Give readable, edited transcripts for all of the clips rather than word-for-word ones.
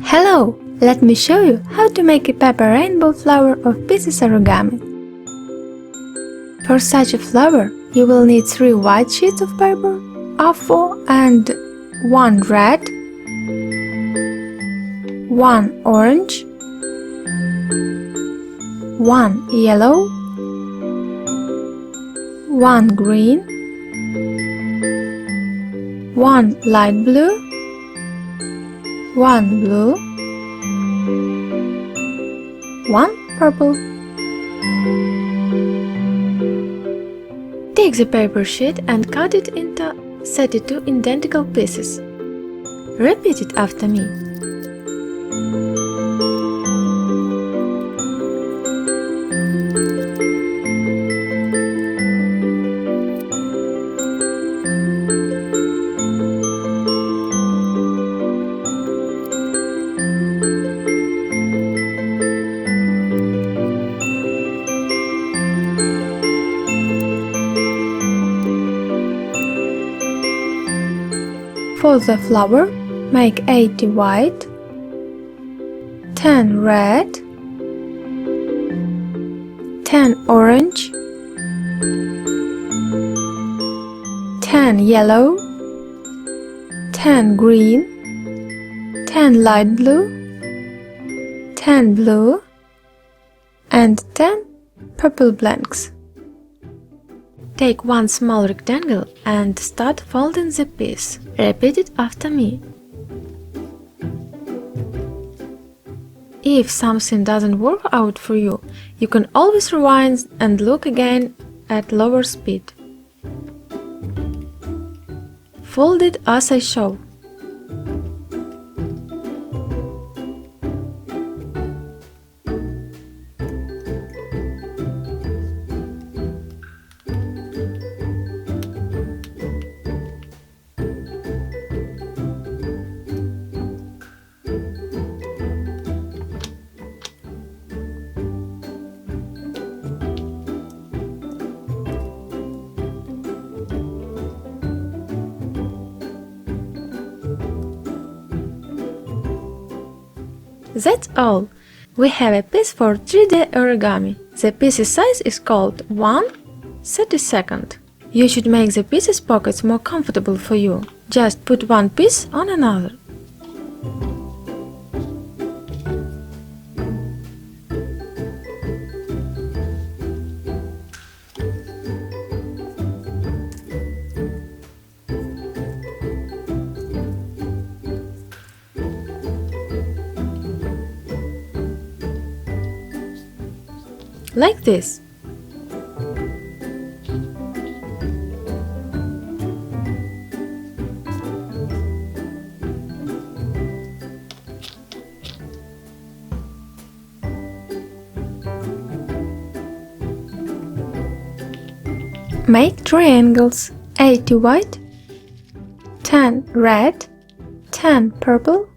Hello! Let me show you how to make a paper rainbow flower of pieces origami. For such a flower, you will need 3 white sheets of paper, A4 and 1 red, 1 orange, 1 yellow, 1 green, 1 light blue, 1 blue, 1 purple. Take the paper sheet and cut it into 32 identical pieces. Repeat it after me. For the flower, make 80 white, 10 red, 10 orange, 10 yellow, 10 green, 10 light blue, 10 blue, and 10 purple blanks. Take 1 small rectangle and start folding the piece. Repeat it after me. If something doesn't work out for you, you can always rewind and look again at lower speed. Fold it as I show. That's all! We have a piece for 3D origami. The piece's size is called 1/32. You should make the piece's pockets more comfortable for you. Just put one piece on another. Like this. Make triangles: 80 white, 10 red, 10 purple,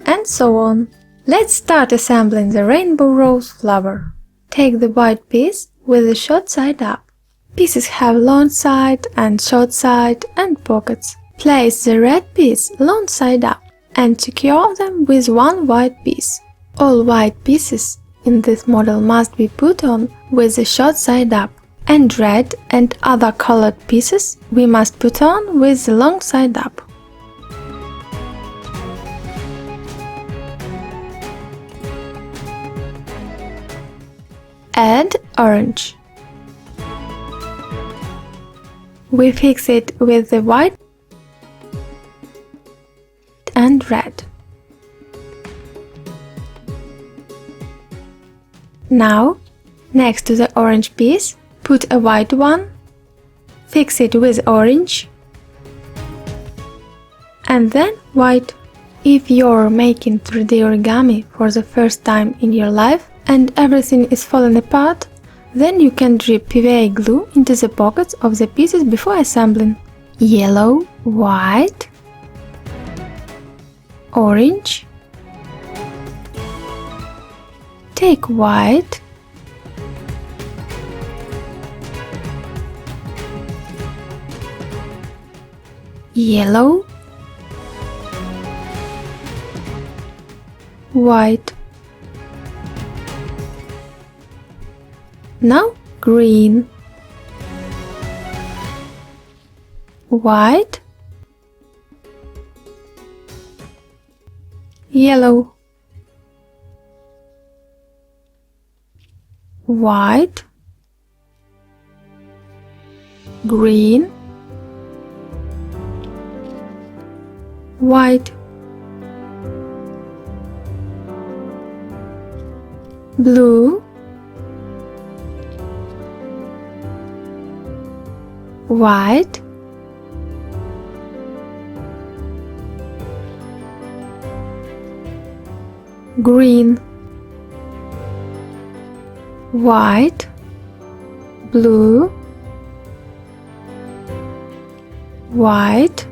and so on. Let's start assembling the rainbow rose flower. Take the white piece with the short side up. Pieces have long side and short side and pockets. Place the red piece long side up and secure them with 1 white piece. All white pieces in this model must be put on with the short side up, and red and other colored pieces we must put on with the long side up. Add orange. We fix it with the white and red. Now, next to the orange piece, put a white one, fix it with orange, and then white. If you're making 3D origami for the first time in your life, and everything is falling apart, then you can drip PVA glue into the pockets of the pieces before assembling. Yellow, white, orange, take white, yellow, white. Now green, white, yellow, white, green, white, blue, white, green, white, blue, white,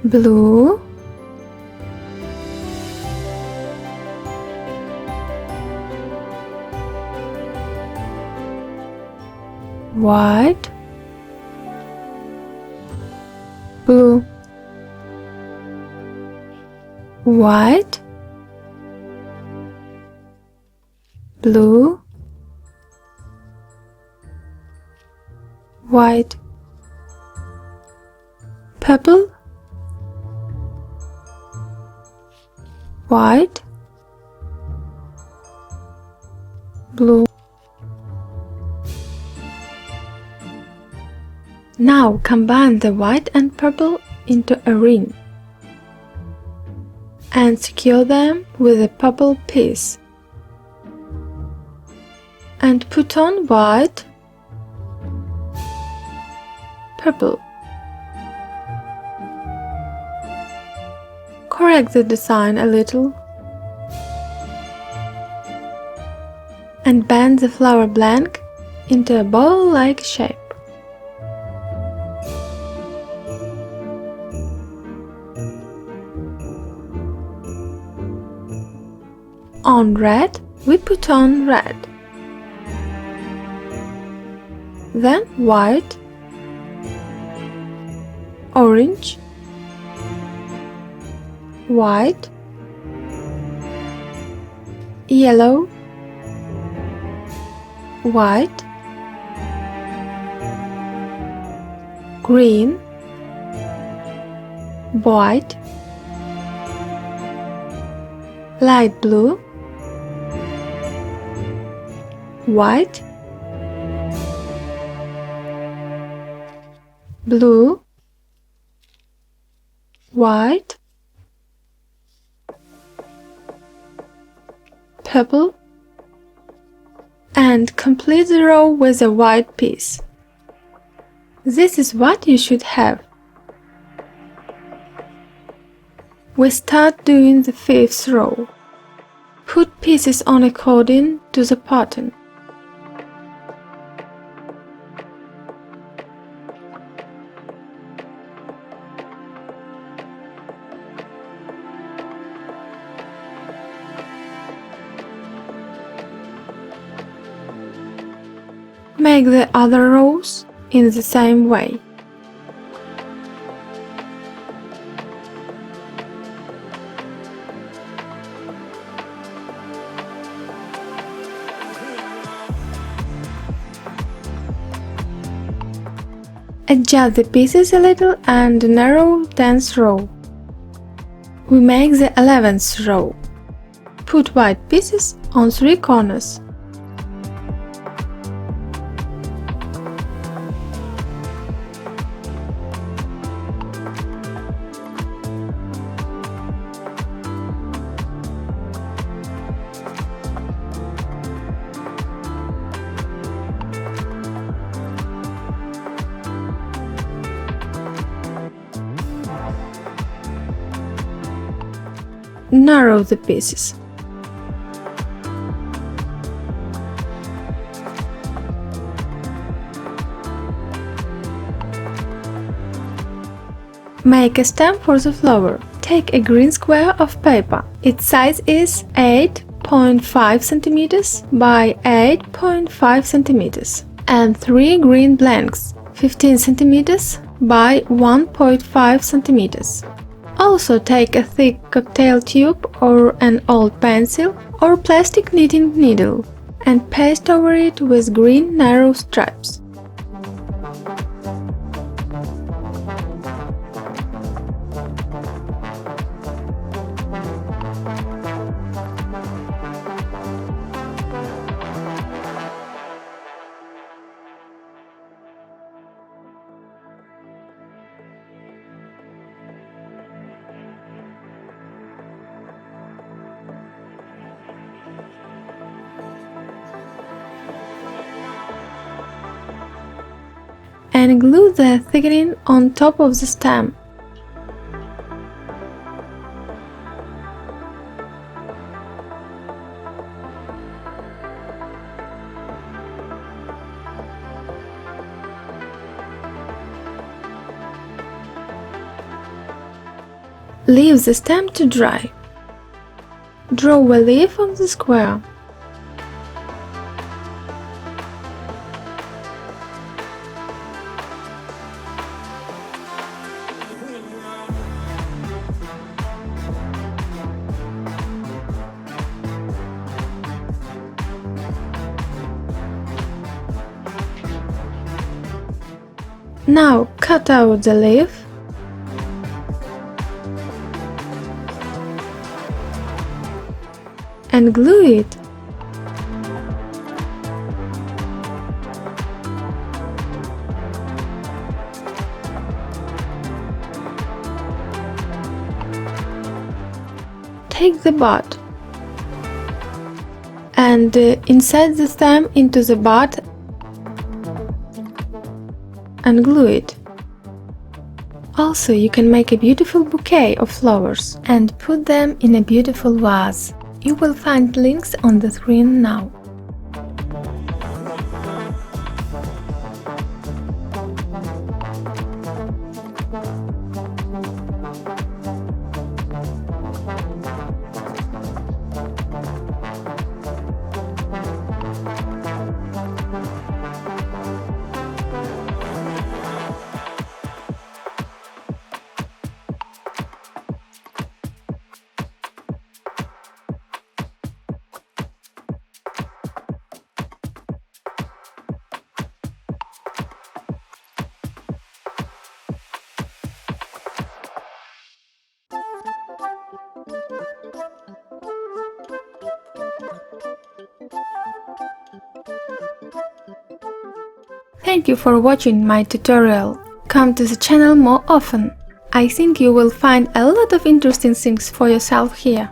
blue, white, blue, white, blue, white, purple, white, blue. Now combine the white and purple into a ring and secure them with a purple piece, and put on white, purple. Correct the design a little and bend the flower blank into a ball-like shape. On red, we put on red, then white, orange, white, yellow, white, green, white, light blue, white, blue, white, purple, and complete the row with a white piece. This is what you should have. We start doing the 5th row. Put pieces on according to the pattern. Make the other rows in the same way. Adjust the pieces a little and narrow 10th row. We make the 11th row. Put white pieces on 3 corners. Narrow the pieces. Make a stem for the flower. Take a green square of paper. Its size is 8.5 cm by 8.5 cm and 3 green blanks, 15 cm by 1.5 cm. Also take a thick cocktail tube or an old pencil or plastic knitting needle and paste over it with green narrow stripes. And glue the thickening on top of the stem. Leave the stem to dry. Draw a leaf on the square. Now cut out the leaf and glue it. Take the bud and insert the stem into the bud and glue it. Also, you can make a beautiful bouquet of flowers and put them in a beautiful vase. You will find links on the screen now. Thank you for watching my tutorial. Come to the channel more often. I think you will find a lot of interesting things for yourself here.